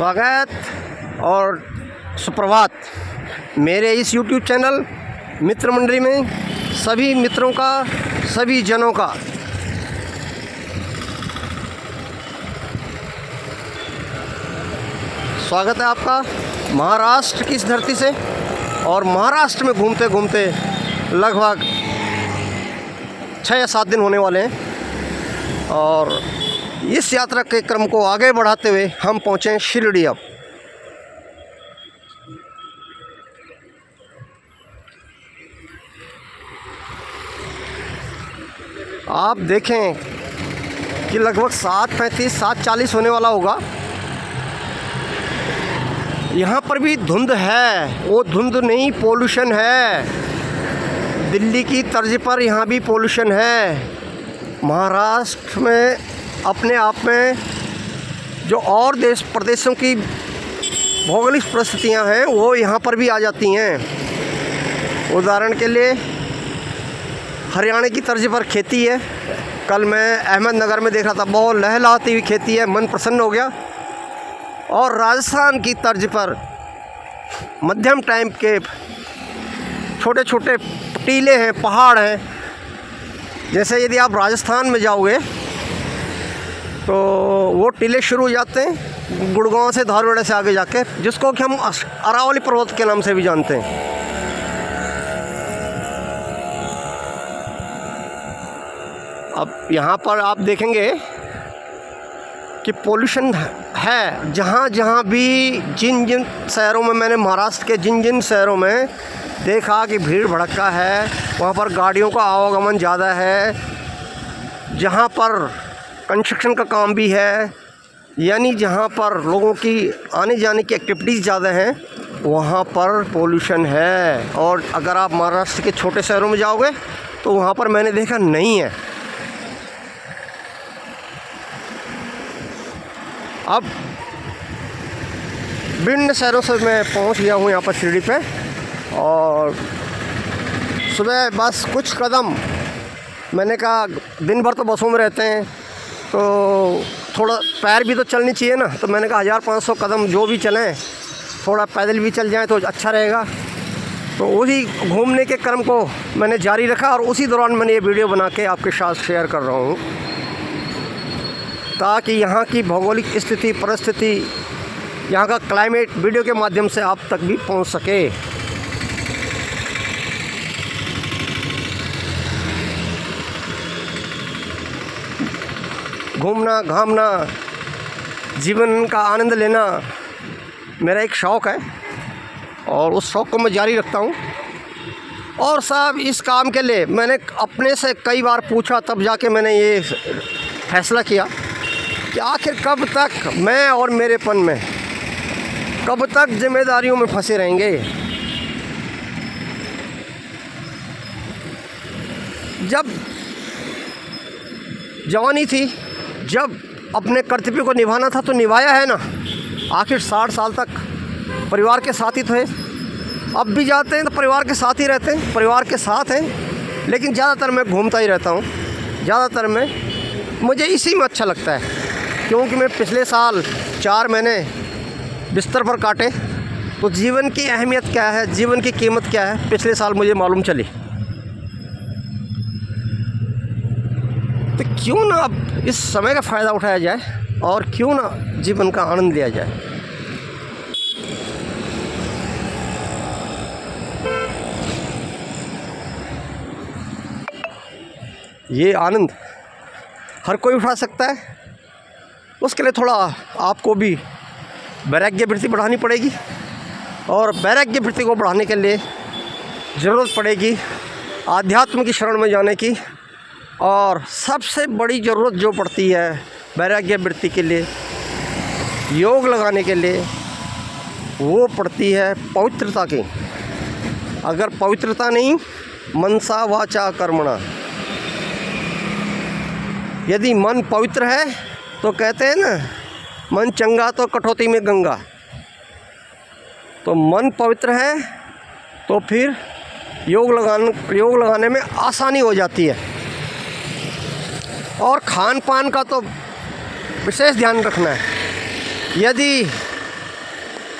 स्वागत और सुप्रभात मेरे इस YouTube चैनल मित्र मंडली में सभी मित्रों का, सभी जनों का स्वागत है आपका महाराष्ट्र की इस धरती से। और महाराष्ट्र में घूमते घूमते लगभग 6 या 7 दिन होने वाले हैं और इस यात्रा के क्रम को आगे बढ़ाते हुए हम पहुँचे शिरडी। अब आप देखें कि लगभग 7:35 7:40 होने वाला होगा। यहाँ पर भी धुंध है, वो धुंध नहीं पोल्यूशन है। दिल्ली की तर्ज पर यहाँ भी पोल्यूशन है। महाराष्ट्र में अपने आप में जो और देश प्रदेशों की भौगोलिक परिस्थितियाँ हैं वो यहाँ पर भी आ जाती हैं। उदाहरण के लिए हरियाणा की तर्ज पर खेती है। कल मैं अहमदनगर में देख रहा था, बहुत लहलहाती हुई खेती है, मन प्रसन्न हो गया। और राजस्थान की तर्ज पर मध्यम टाइम के छोटे छोटे टीले हैं, पहाड़ हैं। जैसे यदि आप राजस्थान में जाओगे तो वो टीले शुरू हो जाते हैं गुड़गांव से, धारवाड़ से आगे जाके, जिसको कि हम अरावली पर्वत के नाम से भी जानते हैं। अब यहाँ पर आप देखेंगे कि पोल्यूशन है जहाँ जहाँ भी, जिन जिन शहरों में मैंने महाराष्ट्र के जिन जिन शहरों में देखा कि भीड़ भड़का है, वहाँ पर गाड़ियों का आवागमन ज़्यादा है। जहाँ पर कंस्ट्रक्शन का काम भी है, यानी जहाँ पर लोगों की आने जाने की एक्टिविटीज़ ज़्यादा हैं, वहाँ पर पोल्यूशन है। और अगर आप महाराष्ट्र के छोटे शहरों में जाओगे तो वहाँ पर मैंने देखा नहीं है। अब भिन्न शहरों से मैं पहुंच गया हूं यहाँ पर शिरडी पे। और सुबह बस कुछ कदम, मैंने कहा दिन भर तो बसों में रहते हैं तो थोड़ा पैर भी तो चलनी चाहिए ना। तो मैंने कहा 1500 कदम जो भी चलें, थोड़ा पैदल भी चल जाएं तो अच्छा रहेगा। तो उसी घूमने के क्रम को मैंने जारी रखा और उसी दौरान मैंने ये वीडियो बना के आपके साथ शेयर कर रहा हूँ, ताकि यहाँ की भौगोलिक स्थिति, परिस्थिति, यहाँ का क्लाइमेट वीडियो के माध्यम से आप तक भी पहुँच सके। घूमना, घामना, जीवन का आनंद लेना मेरा एक शौक़ है और उस शौक़ को मैं जारी रखता हूँ। और साहब, इस काम के लिए मैंने अपने से कई बार पूछा, तब जाके मैंने ये फैसला किया कि आखिर कब तक मैं और मेरेपन में, कब तक जिम्मेदारियों में फंसे रहेंगे। जब जवानी थी, जब अपने कर्तव्य को निभाना था तो निभाया है ना। आखिर 60 साल तक परिवार के साथ ही थे। अब भी जाते हैं तो परिवार के साथ ही रहते हैं, परिवार के साथ हैं। लेकिन ज़्यादातर मैं घूमता ही रहता हूँ। ज़्यादातर मुझे इसी में अच्छा लगता है, क्योंकि मैं पिछले साल 4 महीने बिस्तर पर काटे तो जीवन की अहमियत क्या है, जीवन की कीमत क्या है, पिछले साल मुझे मालूम चली। तो क्यों ना अब इस समय का फ़ायदा उठाया जाए और क्यों ना जीवन का आनंद लिया जाए। ये आनंद हर कोई उठा सकता है। उसके लिए थोड़ा आपको भी वैराग्य वृत्ति बढ़ानी पड़ेगी। और वैराग्य वृत्ति को बढ़ाने के लिए ज़रूरत पड़ेगी आध्यात्म की शरण में जाने की। और सबसे बड़ी ज़रूरत जो पड़ती है वैराग्य वृत्ति के लिए, योग लगाने के लिए, वो पड़ती है पवित्रता की। अगर पवित्रता नहीं, मनसा वाचा कर्मणा, यदि मन पवित्र है तो कहते हैं ना, मन चंगा तो कटौती में गंगा। तो मन पवित्र है तो फिर योग लगाने में आसानी हो जाती है। और खान पान का तो विशेष ध्यान रखना है। यदि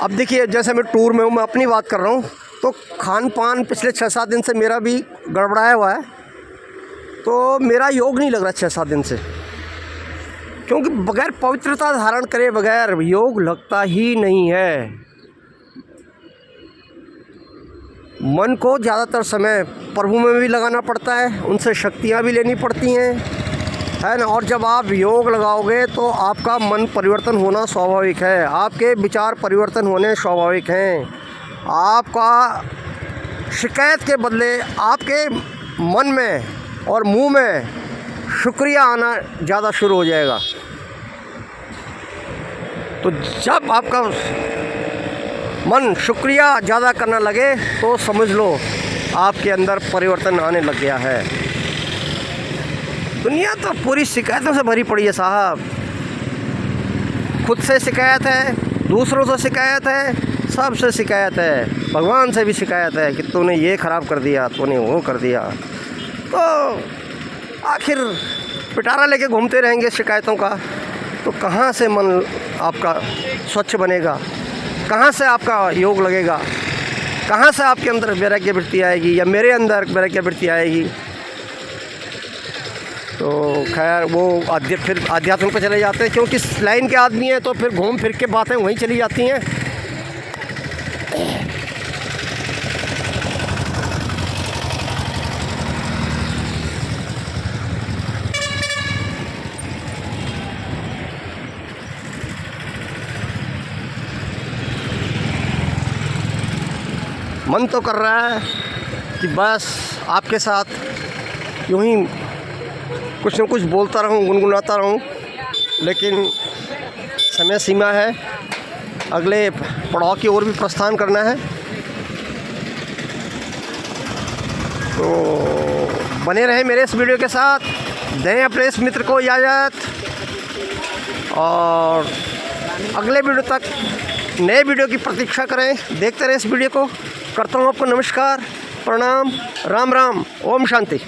अब देखिए, जैसे मैं टूर में हूँ, मैं अपनी बात कर रहा हूँ, तो खान पान पिछले 6-7 दिन से मेरा भी गड़बड़ाया हुआ है। तो मेरा योग नहीं लग रहा 6-7 दिन से, क्योंकि बगैर पवित्रता धारण करे बगैर योग लगता ही नहीं है। मन को ज़्यादातर समय प्रभु में भी लगाना पड़ता है, उनसे शक्तियाँ भी लेनी पड़ती हैं, है ना। और जब आप योग लगाओगे तो आपका मन परिवर्तन होना स्वाभाविक है, आपके विचार परिवर्तन होने स्वाभाविक हैं। आपका शिकायत के बदले आपके मन में और मुंह में शुक्रिया आना ज़्यादा शुरू हो जाएगा। तो जब आपका मन शुक्रिया ज़्यादा करना लगे तो समझ लो आपके अंदर परिवर्तन आने लग गया है। दुनिया तो पूरी शिकायतों से भरी पड़ी है साहब। खुद से शिकायत है, दूसरों से शिकायत है, सबसे शिकायत है, भगवान से भी शिकायत है कि तूने ये ख़राब कर दिया, तूने वो कर दिया। तो आखिर पिटारा लेके घूमते रहेंगे शिकायतों का, तो कहाँ से मन आपका स्वच्छ बनेगा, कहाँ से आपका योग लगेगा, कहाँ से आपके अंदर वैराग्य वृत्ति आएगी या मेरे अंदर वैराग्य वृत्ति आएगी। तो खैर वो फिर आध्यात्म पे चले जाते हैं, क्योंकि लाइन के आदमी हैं तो फिर घूम फिर के बातें वहीं चली जाती हैं। मन तो कर रहा है कि बस आपके साथ यूँ ही कुछ न कुछ बोलता रहूं, गुनगुनाता रहूं, लेकिन समय सीमा है, अगले पड़ाव की ओर भी प्रस्थान करना है। तो बने रहें मेरे इस वीडियो के साथ, दें अपने इस मित्र को इजाज़त, और अगले वीडियो तक नए वीडियो की प्रतीक्षा करें, देखते रहें इस वीडियो को। करता हूँ आपको नमस्कार, प्रणाम, राम राम, ओम शांति।